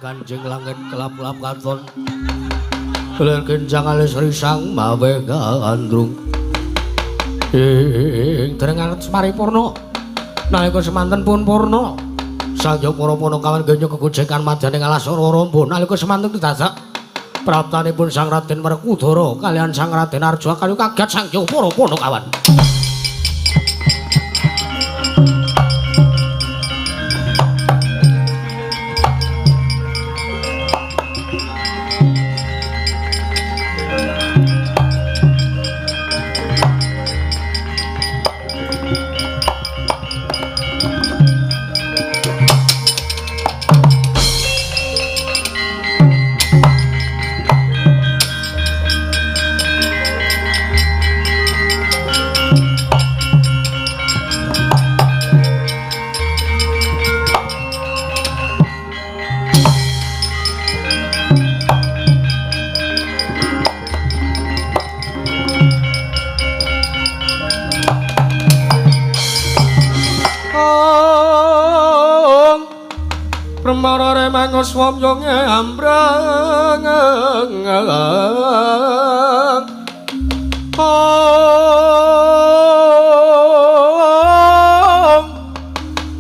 ganjing langit kelap-kelap katon lir genjang alis risang mawe gandrung ing dereng semaripurna nalika semanten pun purna sanjaya para punakawan genya kegojekan madyaning alas Raramba nalika semanten dadak praptanipun Sang Raden Werkudara kaliyan Sang Raden Arjuna kayu kaget sanjaya para punakawan. Swamyong ambrang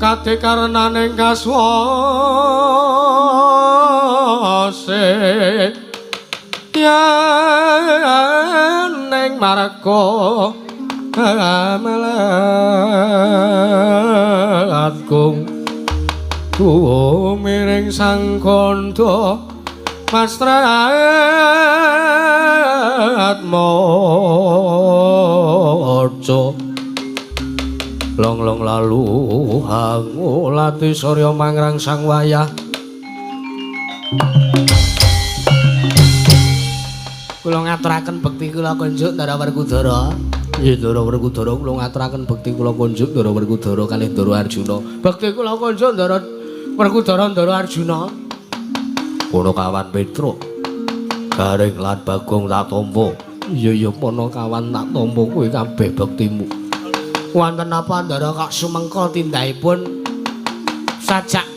kate karenaning kaswase yen ning marga amelatku miring sang kandha mastrat maca long-long lalu hangulati surya mangrang sang wayah kula ngaturaken bekti kula kunjuk Ndara Werkudara. Nggih Ndara Werkudara kula ngaturaken bekti kula kunjuk Ndara Werkudara kalih Ndara Arjuna. Bekti kula kunjuk Ndara Werkudara Ndara Arjuna. Punakawan Petruk Garing lan Bagong tak tampa. Iya punakawan tak tampa kuwi kabeh bektimu. Wonten napa Ndara kok sumengka tindahipun sajak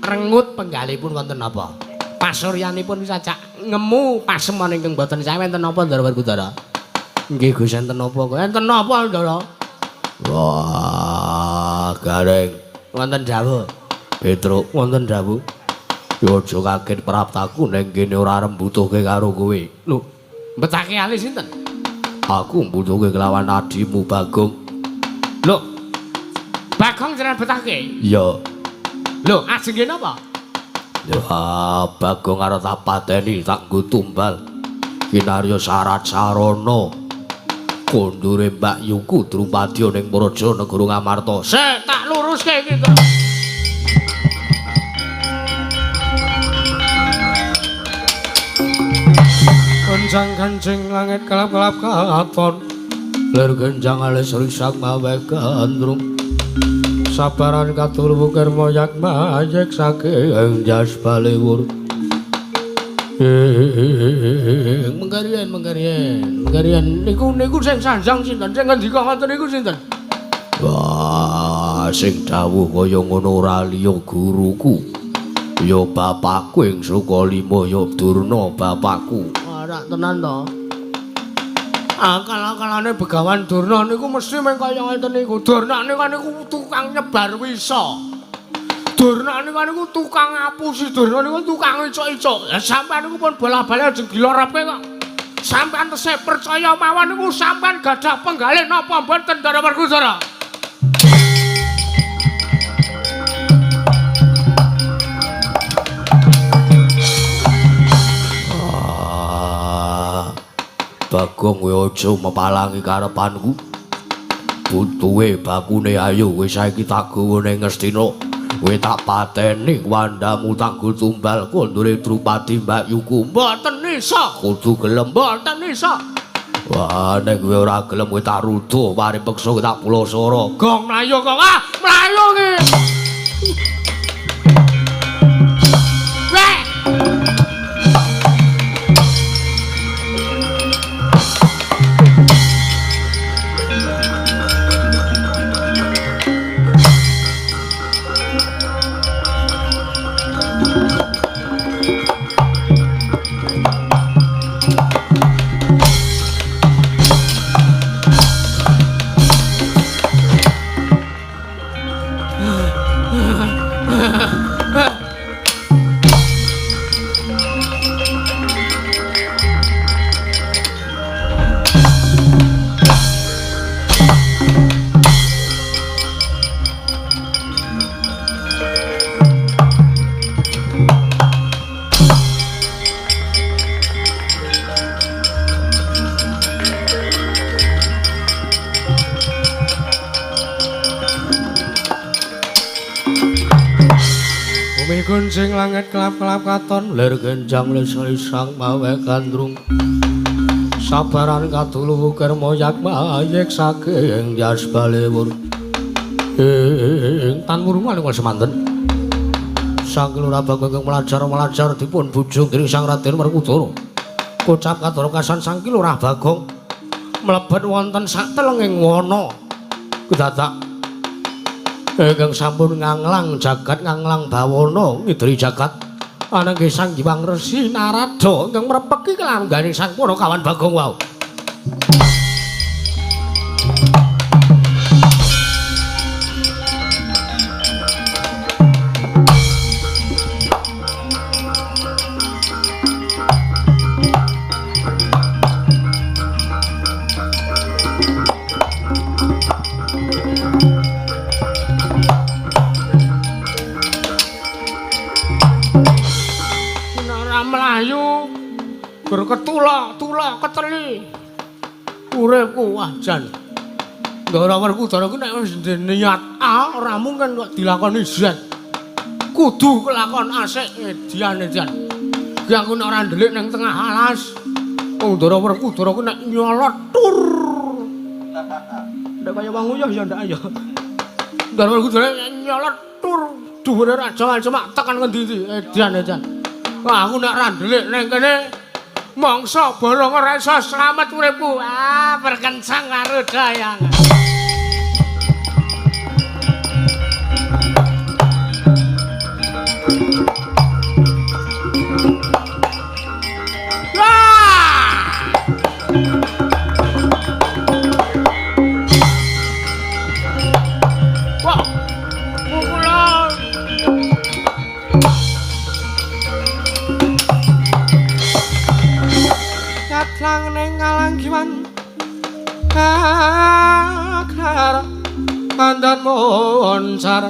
rengut penggalipun wonten napa? Pasuryanipun sajak ngemu pasemon ingkang boten sae wonten napa Ndara Werkudara? Nggih Gus enten napa kok? Enten napa Ndara? Wah, Garing wonten dawuh. Petruk wonten dawuh. Ya aja kaget praptaku ning kene ora rembutuhke karo kowe. Lho, mbetake ali sinten? Aku mbutuhke kelawan adimu Bagong. Lho. Bagong jenengan betake? Iya. Lho, ajenge napa? Ya Bagong arep tak pateni tak nggo tumbal. Kinarya syarat sarana. Kondure Mbak Yuku Drupadya ning Praja Negara Ngamarta. Sik tak luruske iki. Genjang kancing langit kelap-kelap katon lir genjang alis risang mawe gandrung sabaran katur bukir moyak mayek saking jas balewur menggarian niku sing sanjang sinten sing ngendika ngoten niku sinten? Wah sing dawuh kaya ngono ora liya guruku ya bapakku ing Sukalima ya Durna bapakku. Ora tenan to. Akal-akalane Begawan Durna niku mesti meng kaya ngeten niku. Durna niku tukang nyebar wisa. Durna niku tukang ngapusi. Durna niku tukang icuk-icuk. Ya sampean niku pun bola-bali aja gilorepke kok. Sampean tesih percaya mawon niku sampean gadah penggalih napa mboten Ndara Werkudara? Bagong kowe aja mepalangi karepanku. Butuhe bakune ayo wis saiki tak gawa ning Ngastina. Kowe tak pateni wandamu tak go tumbal kondure Drupadi Mbak Yuku. Mboten isa, kudu gelem mboten isa. Wah, nek kowe ora gelem kowe tak rudo paripeksa tak pulasara. Gong mlayu kok. Ah, mlayu ki. Mikuncing langit kelap-kelap katon lir genjang lisang mawe kandrung sabaran katulu wukir moyak mayek saking jas balewur ing tan murungan wal semanten sang kelura bagong melajar dipun bujung dening sang Raden Werkudara kocap kadorokasan sang kelura bagong mlebet wonten satelenging wana kedadak ingkang sampun nganglang jagat nganglang bawana ngidri jagat ananging sang Hyang Resi Narada ingkang mrepeki kelangganing sang Panakawan Bagong wau. Ketulak keteli uripku wajan Ndara Werkudara ku nek wis niat A ora mungkin kok dilakoni Z kudu kelakon asik edian-edian ki aku nek ora ndelik ning tengah alas wong Ndara Werkudara ku nek nyolot tur ndak kaya wong uyah ya ndak ayo Ndara Werkudara nyolot tur dhuwure raja cuma tekan ngendi-endi edian-edian wah aku nek ora ndelik ning kene mangsa bolong ora iso slamet uripku. Berkencang karo dayang. Lang ning kalanggiwan akar pandan moncar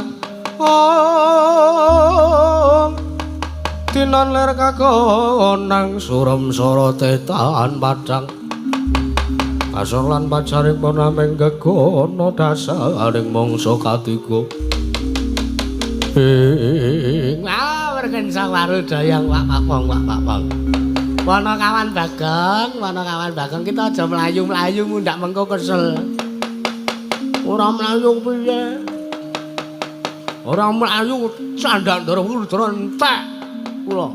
tinon ler kagonang surem sorote tahan padang kasor lan pacaring ponameng gegono dasaring mangsa katiga berkencang karo dayang wak papong Panakawan Bagong kita aja mlayu-mlayu ndak mengko kesel. Ora mlayu piye? Ora mlayu candhak Ndara Werkudara entek. Kula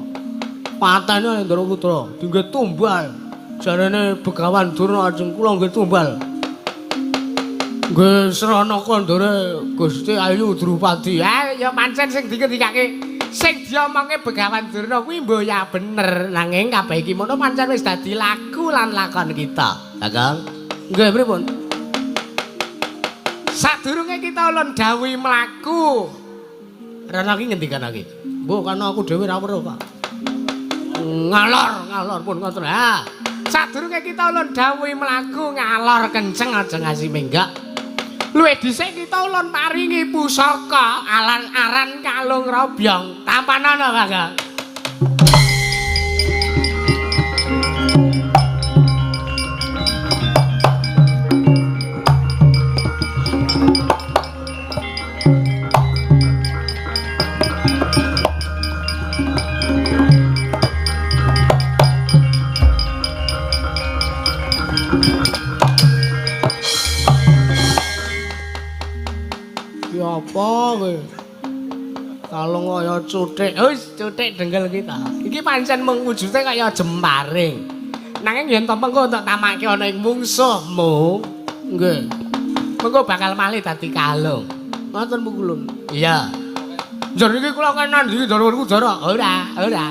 patene Ndara Werkudara dinggo tumbal. Jarene Begawan Durna ajeng kula nggih tumbal. Nggih srana kandhane Gusti Ayu Drupadi. Ya pancen sing dikake sing diomongke Begawan Durna kuwi mboya bener nanging kabeh iki mono pancen wis dadi laku lan lakon kita. Kakang. Nggih pripun? Sadurunge kita ulun dawuhi mlaku. Rana iki ngendikan iki. Mbok kana aku dhewe ra weruh, Pak. Ngalor pun ngoten. Ha. Sadurunge kita ulun dawuhi mlaku ngalor kenceng aja ngasih menggak. Luwih dhisik kita ulun paringi pusaka aran-aran kalung robyong tampanana Kakang. Apa kowe? Kalung kaya cuthik. Wis cuthik denggel kita. Iki pancen mung wujude kaya jemparing. Nanging yen to mengko entuk tamake ana ing mungsuhmu. Nggih. Mengko bakal malih dadi kalung. Ngoten Bu Kulun. Iya. Njar iki kula kenan iki Ndara Werkudara. Ora.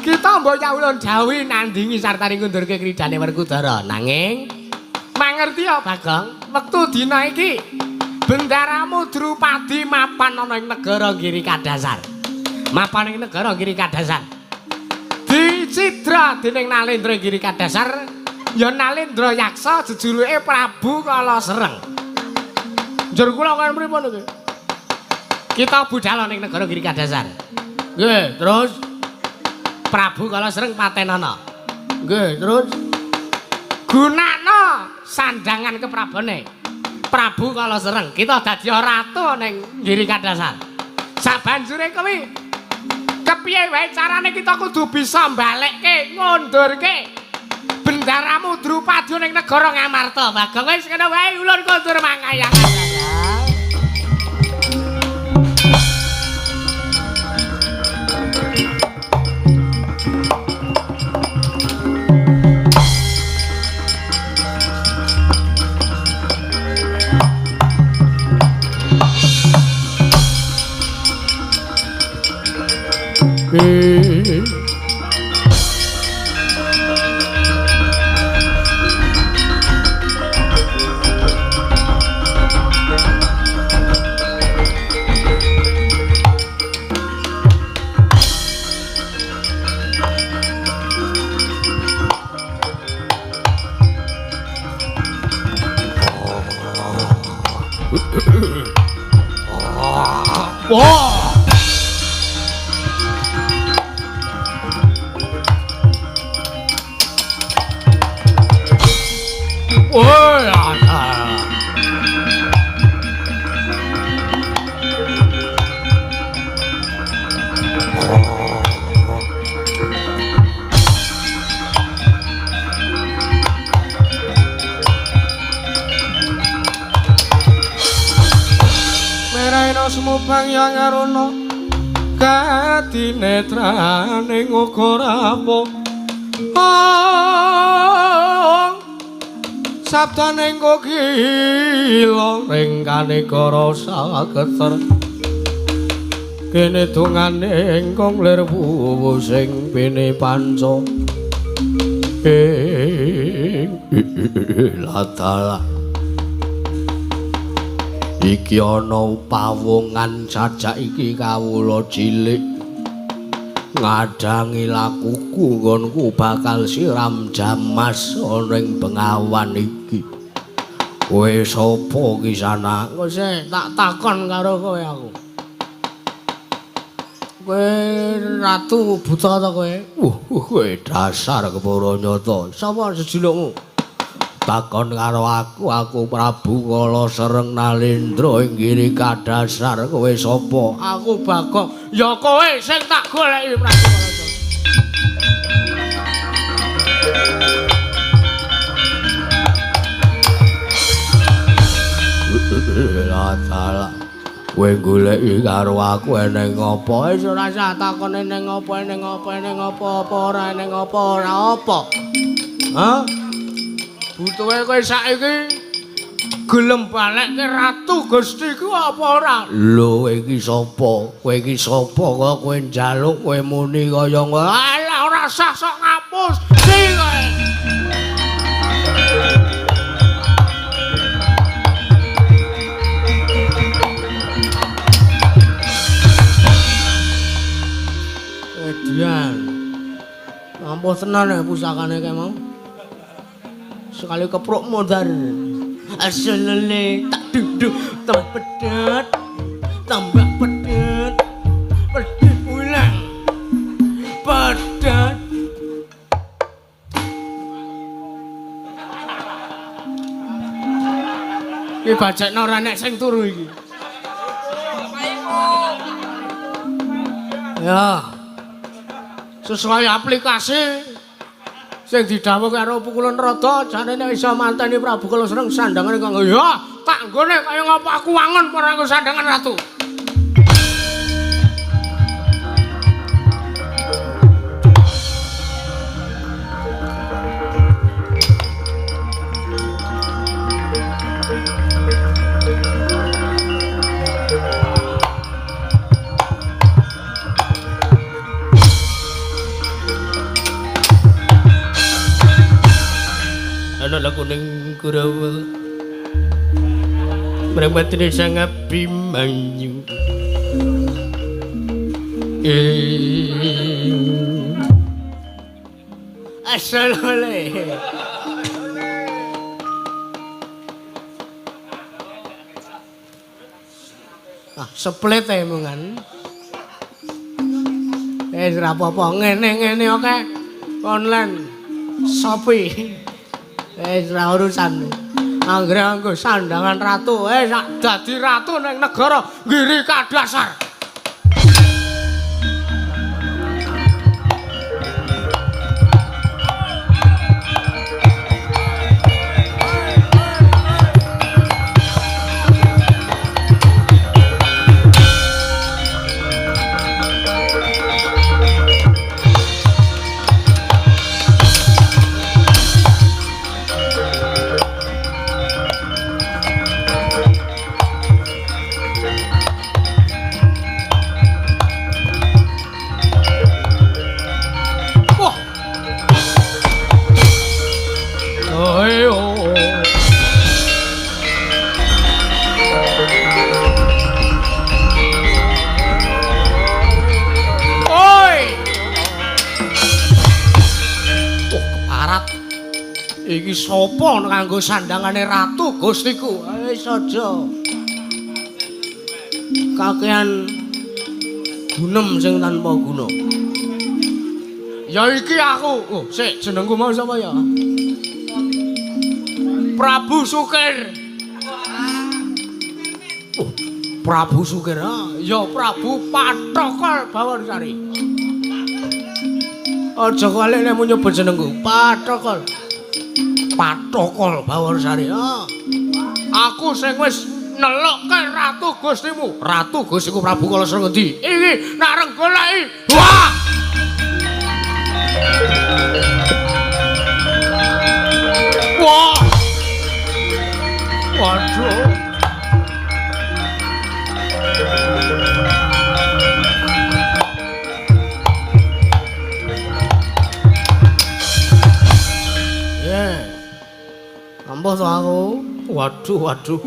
Kita mbok nyawulun dawuhi nandingi sartane ngundurke kridane Werkudara. Nanging mangerti ya Bagong, wektu dina iki Bendaramu Drupadi mapan ana ing negara Giri Kadasar. Mapan ing negara Giri Kadasar. Dicidra dening Nalendra Giri Kadasar, ya Nalendra Yaksa jejuluke Prabu Kala Sereng. Njur kula kan pripun iki? Kita budhal ning negara Giri Kadasar. Nggih, terus Prabu Kala Sereng patenana. Nggih, terus gunakno sandangan keprabone. Prabu Kala Sereng kita dadi ratu ning Giri Kadasar. Sabanjure kuwi kepiye wae carane kita kudu bisa mbalekke ngundurke bendaramu Drupadi ning negara Ngamarta. Bagong wis kena wae ulun kondur mangkayangan. Semupang yang arono kati netrane ngokораpo sabdane engko gila ringkane kara sageter kene dongane engkong lir wuwu sing bene panca latala iki ana pawongan sajak iki kawula cilik ngadangi lakuku nggonku bakal siram jamas ana ing Bengawan iki. Kowe sapa ki sana? Wis tak takon karo kowe aku. Kowe ratu buta ta kowe? Kowe dasar kepara nyata. Sapa sejulukmu? Takon karo aku Prabu Kala Sereng Nalendra ing Giri Kadasar. Kowe sapa? Aku Bagong. Ya kowe sing tak goleki Prabu Kala Sereng. Kowe goleki karo aku eneng apa? Wis ora usah takon eneng apa apa ora eneng apa ora apa. Hah? Butuhe kowe saiki gelem balekke ratu Gustiku apa ora? Lho iki sapa? Kowe iki sapa kok kowe njaluk kowe muni kaya ngono? Alah ora usah sok ngapus. Sing kowe. Edian. Ampun tenan pusakane kae mau. Sekali kepruk modar asalele tak duduk tambah pedet pedet pulang pedet iki bajekno ora nek sing turu iki ya sesuai aplikasi sing didhawuhi karo Pukulan Rada jarene iso manteni Prabu Kala Sereng sandangan kanggo ya tak nggone kaya ngapa aku wangun ora nggo sandangan ratu. Ana kuning Kurawa Pramatri sang Abimanyu Asalole seplet ae mungan ora apa-apa ngene-ngene oke online Shopee ora urusan. Anggere anggo sandangan ratu, sak dadi ratu ning negara Giri Kadasar. Iki sapa kanggo sandangane ratu Gustiku? Wis aja. Kakean gunem sing tanpa guna. Ya iki aku. Oh, sik jenengku mau sapa ya? Prabu Sukir. Oh, Prabu Sukir. Ya Prabu Pathokol Bawarsari. Aja kali nek nyebut jenengku Pathokol. Pathokol Bawarsari. Aku sing wis nelokke ratu Gustimu. Ratu Gustiku Prabu Kala Srengendi. Iki nak areng goleki. Wah! Wah! Waduh. Ambo to aku. Waduh.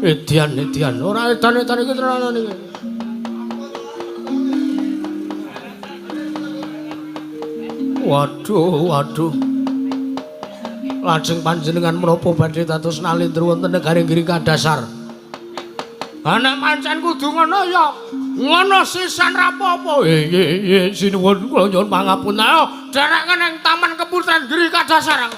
Edian. Ora edan-edan iki tenanan iki. Waduh. Lajeng panjenengan menapa badhe dados nalendra wonten negari Giri Kadasar? Anak pancen kudu ngono ya. Ngono sisan rapopo. Sinuwun kula nyuwun pangapunten. Ayo dereken ing Taman Keputren Giri Kadasar.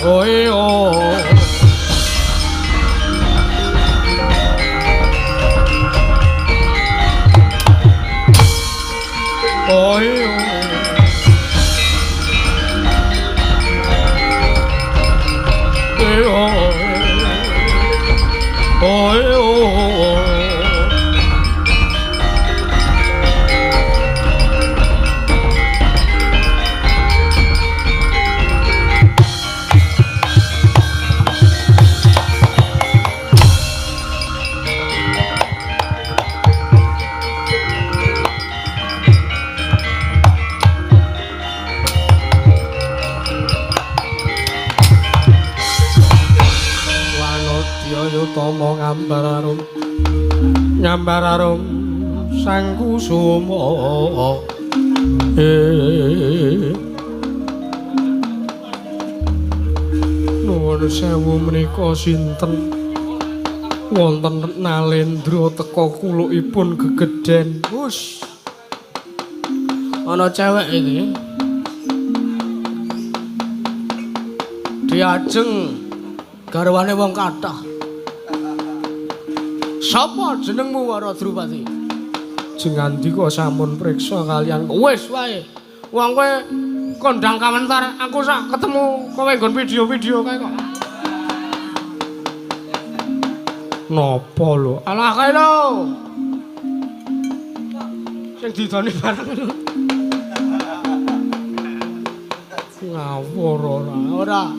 Oh. Tomo nyambararum sang kusuma nuwun sewu menika sinten wonten nalendra teka kulukipun gegeden wus ana cewek iki diajeng garwane wong kathah. Sapa jenengmu Wara Drupadi? Jengandika sampun priksa kalian. Wis wae. Wong kowe kondang kawentar, aku sak ketemu kowe nggon video-video kae kok. Napa lho? Alah kae lho. Sing didoni bareng lho. Ngawur ora.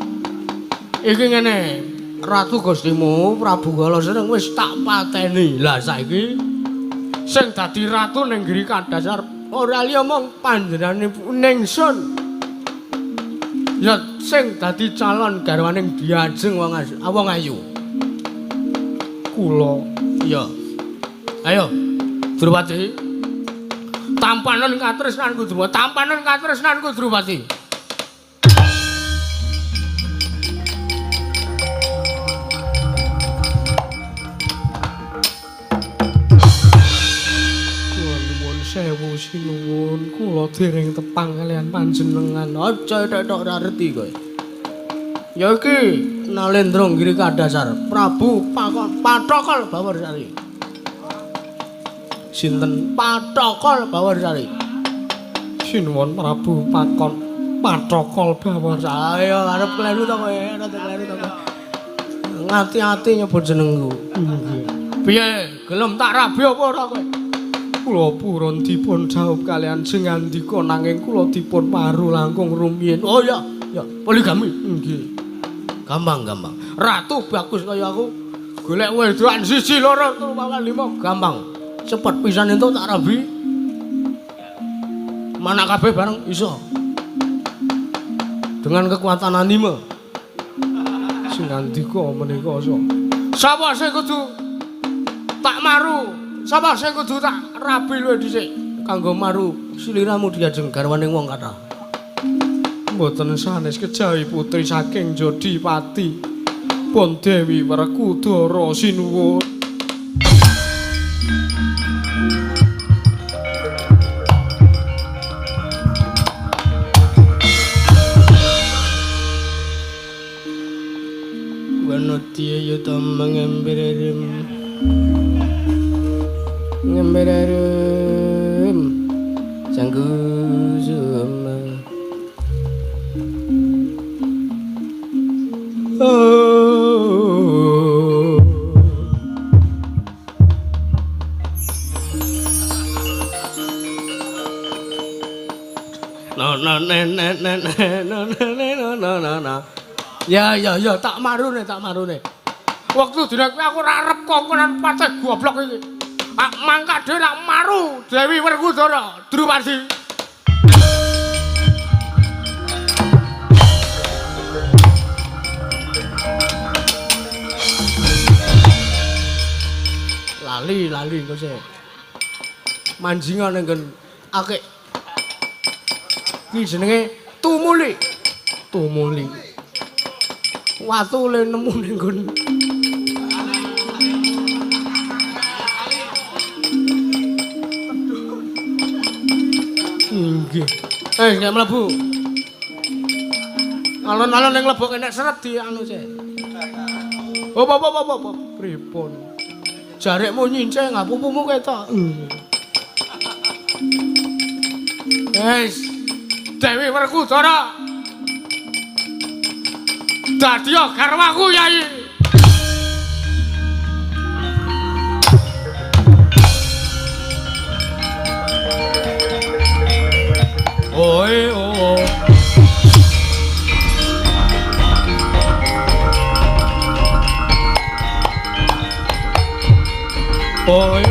Iki ngene. Ratu Gustimu Prabu Kala Sreng wis tak pateni. Lah saiki sing dadi ratu ning Giri Kadasar ora liya mung panjenengane Ningsun. Ya sing dadi calon garwaning diajeng wong ayu. Kula. Iya. Ayo. Drupadi. Tampanan katresnanku Drupadi. Sewu sinuwun kula dereng tepang kalian panjenengan. Aja tok ora ngerti kowe. Ya iki Nalendra Giri Kadasar, Prabu Pathokol Bawarsari. Sinten Pathokol Bawarsari? Sinuwun Prabu Pathokol Bawarsari. Ayo arep kleru to kowe, Ngati-ati nyebut jenengku. Piye, gelem tak rabi apa ora kowe? Kula purun dipun jawab kalian jengandika nanging kula dipun paru langkung rumiyin. Oh ya, poligami. Nggih. Gampang. Ratu bagus kaya aku. Golek wedokan 1 2 3 4 5 gampang. Cepet pisan entuk tak rabi. Mana kabeh bareng iso. Dengan kekuatan anime. Sing ngandika menika sapa sing kudu tak maru Sapa sing kudu tak rabi luwih dhisik kanggo maru siliramu diajeng garwaning wong kathah. Mboten sanes kejawi putri saking Jodipati pun Dewi Werkudara sinuwun. Wanutiya yuta mengembererim ngembererim sanggu suma oh no ya tak marune waktu dina kuwi aku ora arep kongkonan pateh goblok iki mangka dhewe nak maru Dewi Werkudara Drupadi lali engko sik manjingan nggon akeh iki jenenge tumuli watu le nemu ning nggon nggih gak mlebu alon-alon ning mlebu kene seret di anu sik apa pripun jarekmu nyinceng pupumu ketok wis Dewi Werkudara dadi garwaku Yai oi oh oi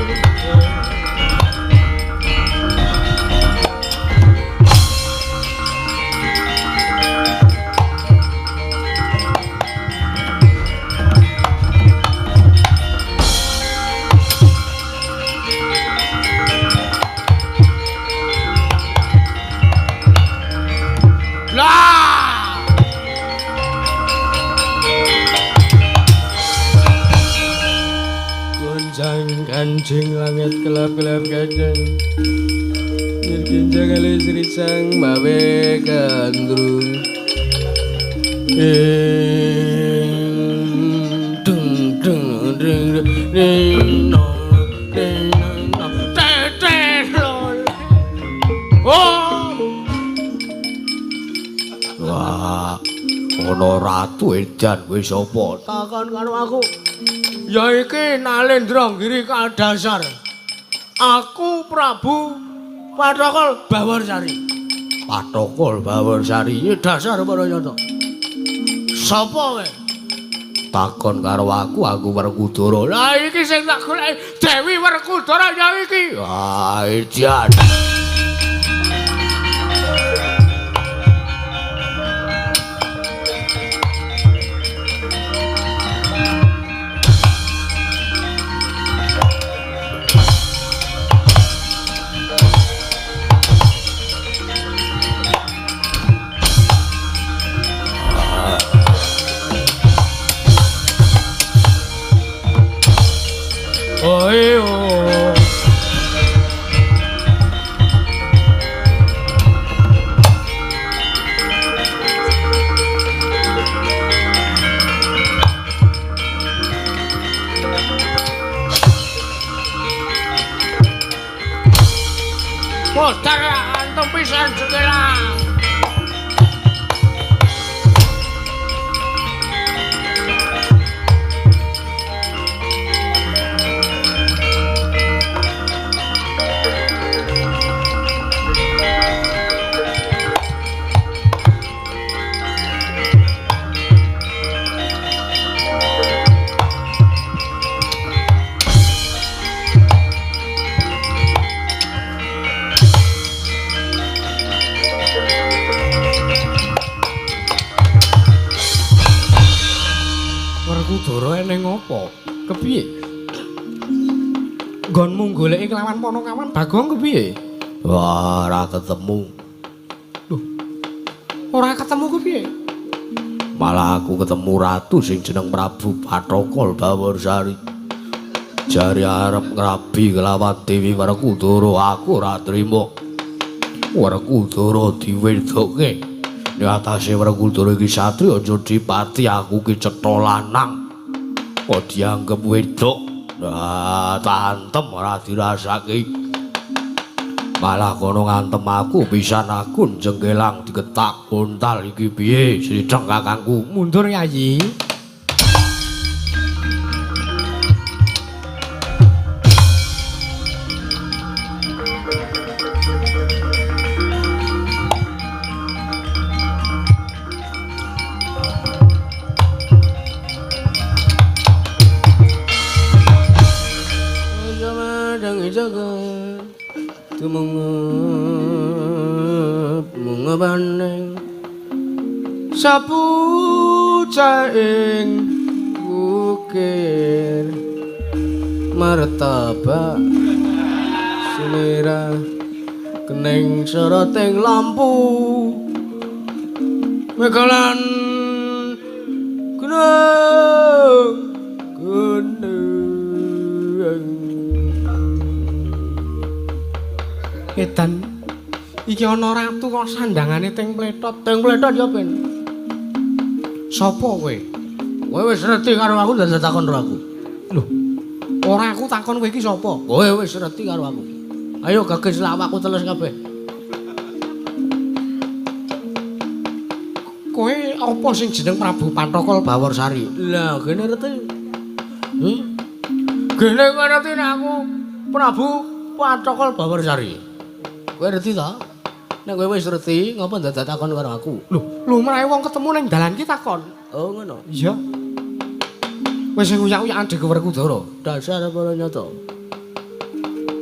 Kancing langit kelap-kelap kadang Nirkinjang alis risang mawe gandrung Dung dung dung ding no tete lol oh wah ana ratu edan wis apa takon karo aku ya iki Nalendragiri Kadasar. Aku Prabu Pathokol Bawarsari. Pathokol Bawarsari iki dasar para nyata. Sapa kowe? Takon karo aku Werkudara. Lah iki sing tak goleki Dewi Werkudara ya iki. Wah, edan. Oi oh Postar antum pisan sekelang Werkudara eneng apa? Kepiye? nggonmu goleki kelawan Ponokawan Bagong kepiye? Wah, ora ketemu. Loh. Ora ketemu kepiye? Malah aku ketemu ratu sing jeneng Prabu Pathokol Bawarsari. Jari arep ngrabi kelawan Dewi Werkudara, aku ora trima. Werkudara diwedoke. Nek atase Werkudara iki satriya aja dipati, aku ki cetha lanang. Kok dianggep wedok. Nah, tantem ora dirasake. Malah kono ngantem aku pisan aku jengkelang digetak untal iki piye sideng kakangku. Mundur Yayi. Mengebaneng sapu caing ukir martabak selera kening soroteng lampu megalan gunung Edan iki ana ratu kok sandangane teng pletot. Teng pletot ya ben. Sopo kowe? Kowe wis reti karo aku ndak takon karo aku. Loh. Ora aku takon kowe iki sapa? Kowe wis reti karo aku. Ayo gages lawakku teles kabeh. Kowe apa sing jeneng Prabu Pathokol Bawarsari? Lah, kene reti. Kene kowe reti nek aku Prabu Pathokol Bawarsari. Kowe reti ta? Nek kowe wis reti, ngapa ndak takon karo aku? Loh, lumrahe wong ketemu ning dalan ki takon. Oh, ngono. Iya. Wis nguyak-uyakan Dewi Werkudara. Dasar para nyata.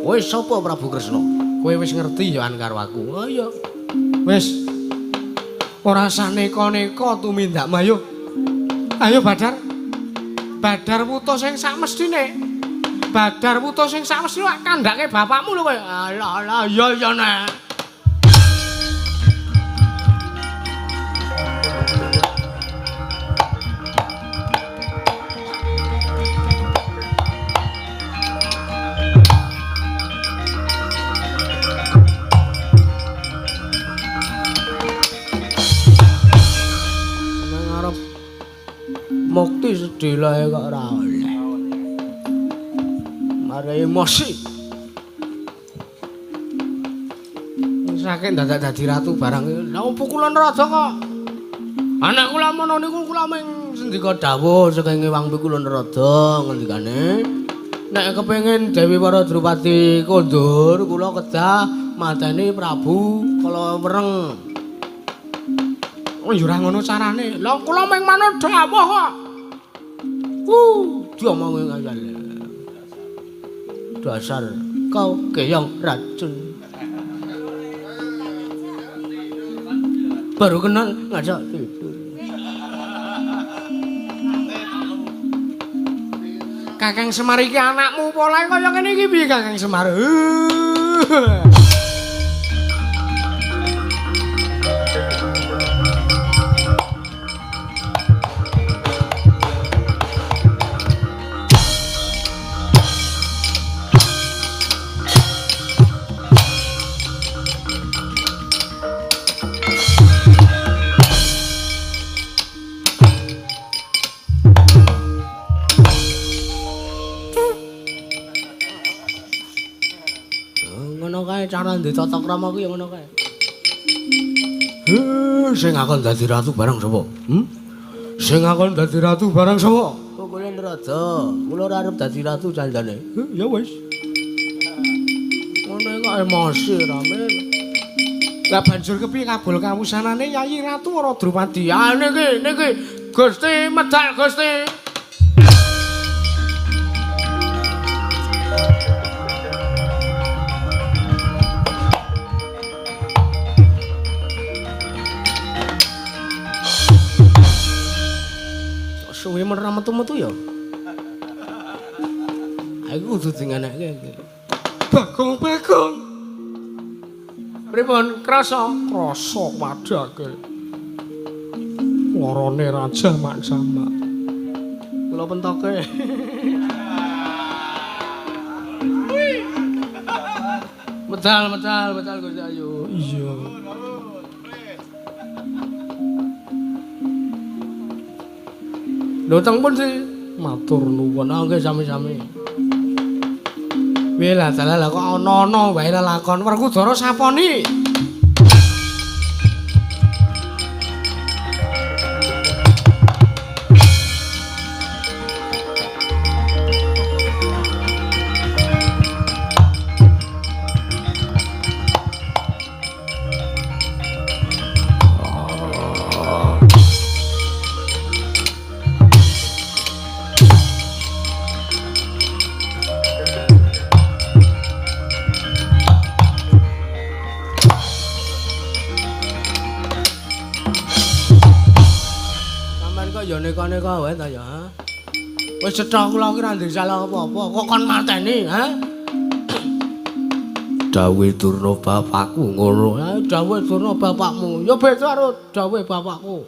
Kowe sapa Prabu Kresna? Kowe wis ngerti ya karo aku. Oh iya. Wis. Ora saneka-neka tumindak mayuh. Ayo Badar. Badar putus sing samestine. Badar putus sing samestine kandhake bapakmu lho kowe. Alah, iya nek. Mukti sedilae kok ora oleh. Mare emosi. Sakit dadak dadi ratu barang. Lah opo kula nrada kok. Anak kula mono niku kula ming sendika dawuh saking Ewang kula nrada ngendikane. Nek kepengin Dewi Waradrupati kondur kula kedah mateni Prabu Kalawereng. Oh ya ora ngono carane. Lah kula ming manut dawuh kok. Diomongi ngayal. Dasar kau geyong racun. Baru kenal ngajak tidur. Kakang Semar iki anakmu polahe kaya ngene iki piye Kakang Semar? Cara ditata krama ku ya ngono kae. Sing ngakon dadi ratu barang sapa? Sing ngakon dadi ratu barang sapa? Kok kowe nrada. Kula ora arep dadi ratu jandane. Ya wis. Ngono kok emosi rame. Lah banjur kepiye kabul kawusanane Yayi Ratu Waradrupati? Ya niki Gusti medal Gusti. Suwe metu-metu ya. Iku kudu dingenekke iki. Bagong. Pripun krasa? Krasa padake. Warane Raja Maksama. Kula pentoke. Medal Gusti Ayu. Iya. Lho teng pun sih matur nuwun. Nggih sami-sami. Piye lah dalah kok ana-ana wae lakon Werkudara saponi. Neka wae ta ya. Wis cetha kula ki ra ndek salah apa-apa. Kok kon mateni, ha? Dawuhe Durna bapakku ngono. Ha, dawuhe Durna bapakmu. Ya beda karo dawuhe bapakku.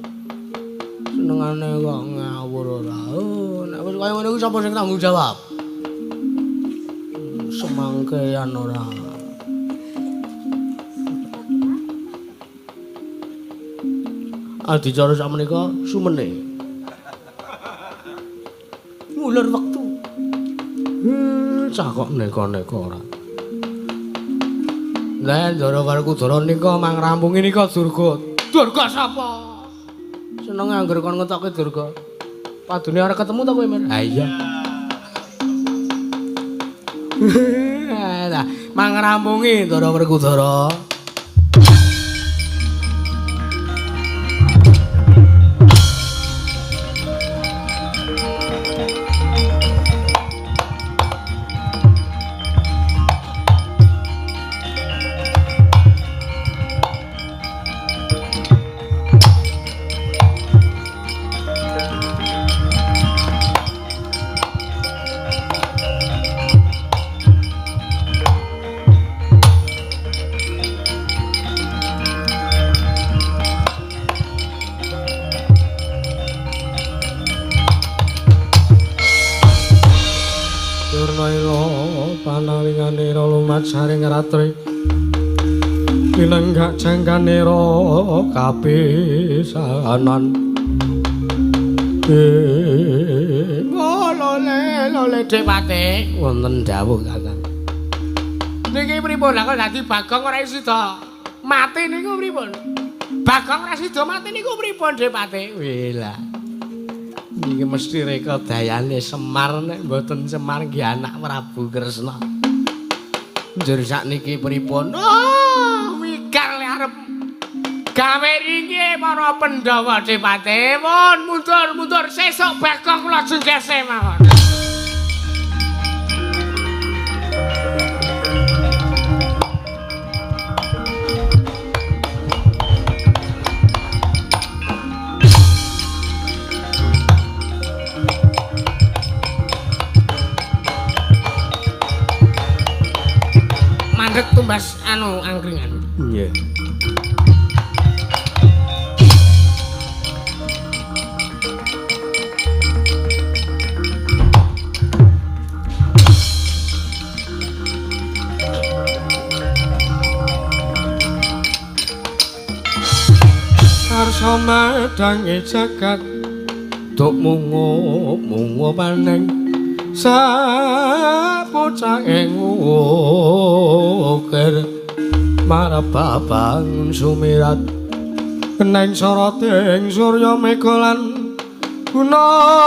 Senengane kok ngawur ora. Oh, nek wis kaya ngono kuwi sapa sing tanggung jawab? Semangkean ora. Adicara sakmenika sumene. Ulur wektu. Cah kok neka-neka ora. Lah Ndara Werkudara nika mangrampungi nika Durga. Durga sapa? Seneng angger kon ngetokke Durga. Padune arep ketemu ta kowe, Mir? Ha iya. Lah mangrampungi Ndara Werkudara. Saring ratri pinenggak jangkanira kapisanan lole Depate wonten dawuh Kakang niki pripun lha kok dadi Bagong ora sida mati niku pripun Bagong ora sida mati niku pripun Depate wela niki mesti reka dayane Semar nek mboten Semar nggih anak Prabu Kresna. Njur sakniki pripun? Oh, wigang le arep gawe ringi para Pandhawa Depate. Mun mundur sesuk Bagong kula jenggese mawon. Mandek tumbas angkringan. Nggih. Arsa madange jagat tuk mungu paning sabocah ing ukir marep babang sumirat neng soroting surya mega lan gunung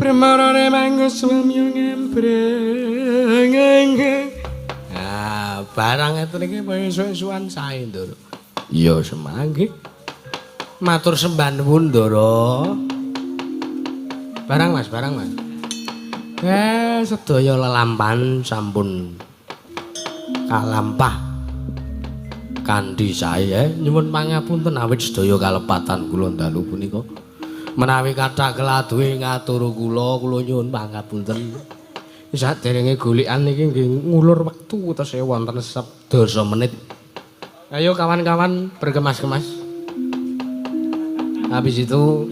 Premarane manggo swami ngempreng. Ah, barang itu niki suwe-suwan sae, Ndoro. Iya, semangke. Matur sembah nuwun, Ndoro. Barang Mas. Sedaya lelampahan sampun kalampah kanthi sae nyuwun pangapunten awit sedaya kalepatan kula dalu punika menawi kathah keladuhe ngatur kula nyuwun pangapunten saderenge golekan niki nggih ngulur wektu tesih wonten 10 menit. Ayo kawan-kawan bergemas-gemas. Habis itu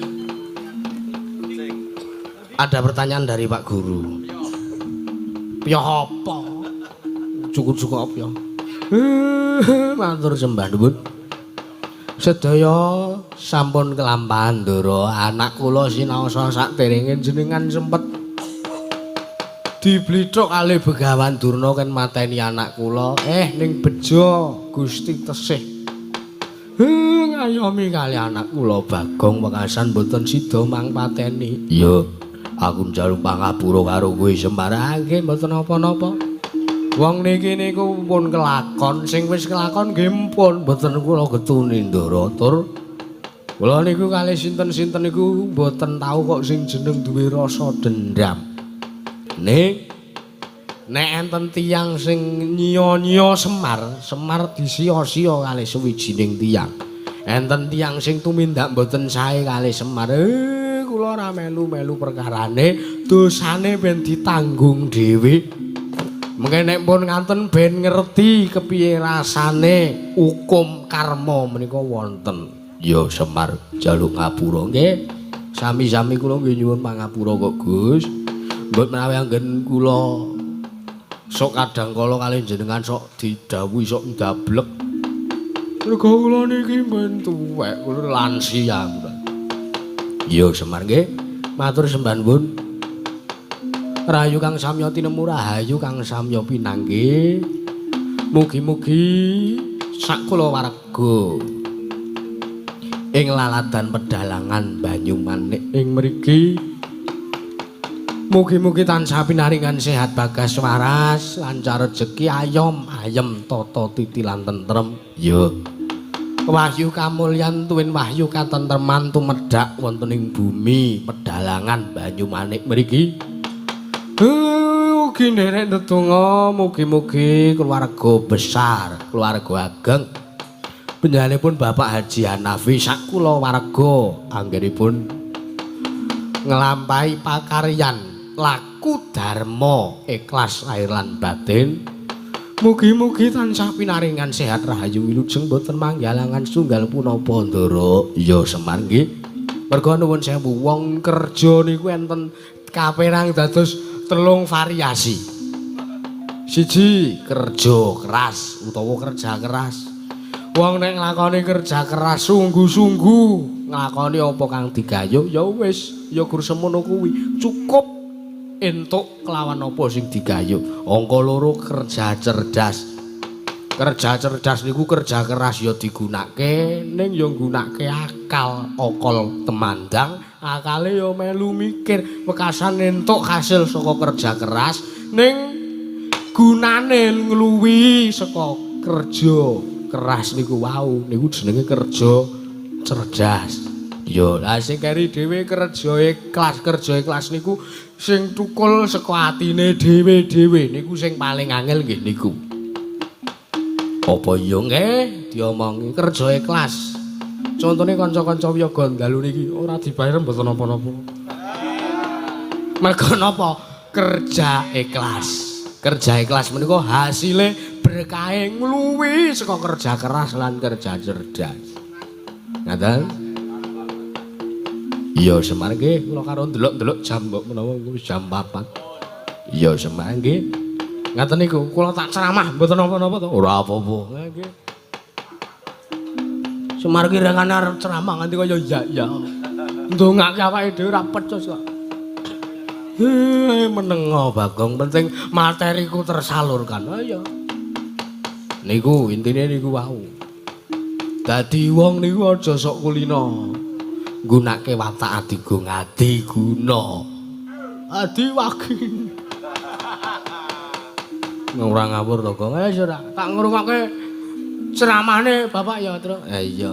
ada pertanyaan dari Pak Guru. Piye apa? Cukup-cukup apa? Matur sembah nuwun. Sedaya sampun kelampahan Ndoro, anak kula sinaosa sakderenge jenengan sempet diblithuk kalih Begawan Durna kan mateni anak kula. Ning bejo Gusti tesih. Ngayomi kali anak kula Bagong wekasan boten sida mangpateni. Iya. Aku njaluk pangapura karo kowe Semar, nggih mboten napa-napa. Wong niki niku pun kelakon, sing wis kelakon nggih pun mboten kula getuni Ndoro. Tur kula niku kalih sinten-sinten niku mboten tau kok sing jeneng duwe rasa dendam. Nek enten tiyang sing nyiya-nyiya Semar disia-sia kalih suwijining tiyang. Enten tiyang sing tumindak mboten sae kalih Semar. Kula ora melu-melu perkarane, dosane ben ditanggung dhewe. Mengke nek pun nganten ben ngerti kepiye rasane hukum karma menika wonten. Ya Semar jaluk ngapura nggih. Sami-sami kula nggih nyuwun pangapura kok Gus. Mbok menawi anggen kula sok kadang kala kalih jenengan sok didhawuhi sok ndablek. Mergo kula niki ben tuwek, kula lansia. Iya Semar nggih, matur sembah nuwun. Rahayu kang samya tinemu rahayu kang samya pinanggih. Mugi-mugi sak kula warga ing laladan pedalangan Banyumanik ing mriki mugi-mugi tansah pinaringan sehat bagas waras, lancar rejeki ayem tata titi lan tentrem. Ya. Wahyu kamulyan tuwin wahyu katentreman tumedhak wonten ing bumi pedalangan Banyumanik mriki. Ugi nderek ndedonga mugi-mugi keluarga besar, keluarga ageng panjenenganipun Bapak Haji Hanafi sak kula warga anggenipun nglampahi pakaryan laku dharma ikhlas lahir lan batin. Mugi-mugi tansah pinaringan sehat rahayu wilujeng boten manggalangan sunggal punapa Ndoro. Ya Semar nggih. Merga nuwun sewu wong kerja niku enten kaperang dados 3 variasi. Siji kerja keras utawa kerja keras. Wong nek nglakoni kerja keras sungguh-sungguh nglakoni apa kang digayuh ya wis ya gur semono kuwi. Cukup entuk kelawan apa sing digayuh. Angka 2 kerja cerdas. Kerja cerdas niku kerja keras ya digunakake ning ya nggunakake akal, okol temandang, akale ya melu mikir wekasan entuk hasil saka kerja keras ning gunane ngluwi saka kerja keras niku wau niku jenenge kerja cerdas. Ya, lah sing keri dhewe kerja ikhlas niku sing tukul saka atine dhewe-dhewe niku sing paling angel nggih niku. Apa iya nggih diomongi kerja ikhlas. Contone kanca-kanca wiyaga dalu niki ora dibayar mboten napa-napa. Mergo napa? Kerja ikhlas. Kerja ikhlas menika hasile berkahe ngluwi saka kerja keras lan kerja cerdas. Ngaten? Iya Semar nggih, kula karo ndelok-ndelok jam mbok menawa wis jam 4. Iya Semar nggih. Ngaten niku, kula tak ceramah mboten napa-napa to. Ora apa-apa. Nggih. Semar ki rengane arep ceramah nganti kaya iya. Ndongake awake dhewe ora pecus kok. Menengo Bagong, penting materiku tersalurkan. Ayo. Niku intine niku wau. Dadi wong niku aja sok kulino. Nggunake watak adiguna. adi wagi. Ora ngawur to, Gong. Wis ora tak ngrungokke ceramahne Bapak ya, Tru. Iya.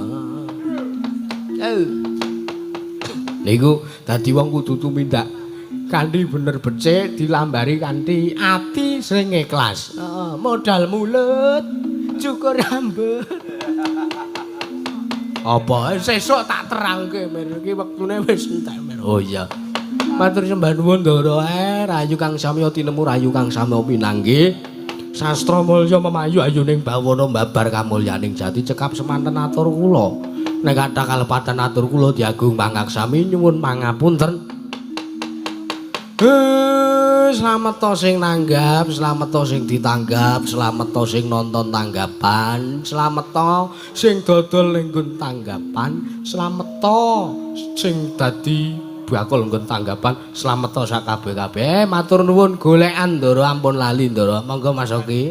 Niku dadi wong kudu tumindak kanthi bener becik dilambari kanthi ati sing ikhlas. Heeh, modal mulut, cukur rambut. Apa sesuk tak terangke men iki wektune wis entek men. Oh iya. Matur sembah nuwun Ndara rayu kang samya tinemu rayu kang samya pinanggih. Sastra mulya memayu ayuning bawana mbabar kamulyaning jati cekap semanten atur kula. Nek kathah kalepatan atur kula diagung pangaksami nyuwun pangapunten. Slamet to sing nanggap, slamet to sing ditanggap, slamet to sing nonton tanggapan, slamet to sing dodol ning nggon tanggapan, slamet to sing dadi bakul nggon tanggapan, slamet to sak kabeh-kabeh. Matur nuwun golekan Ndara ampun lali Ndara. Monggo Mas Oki.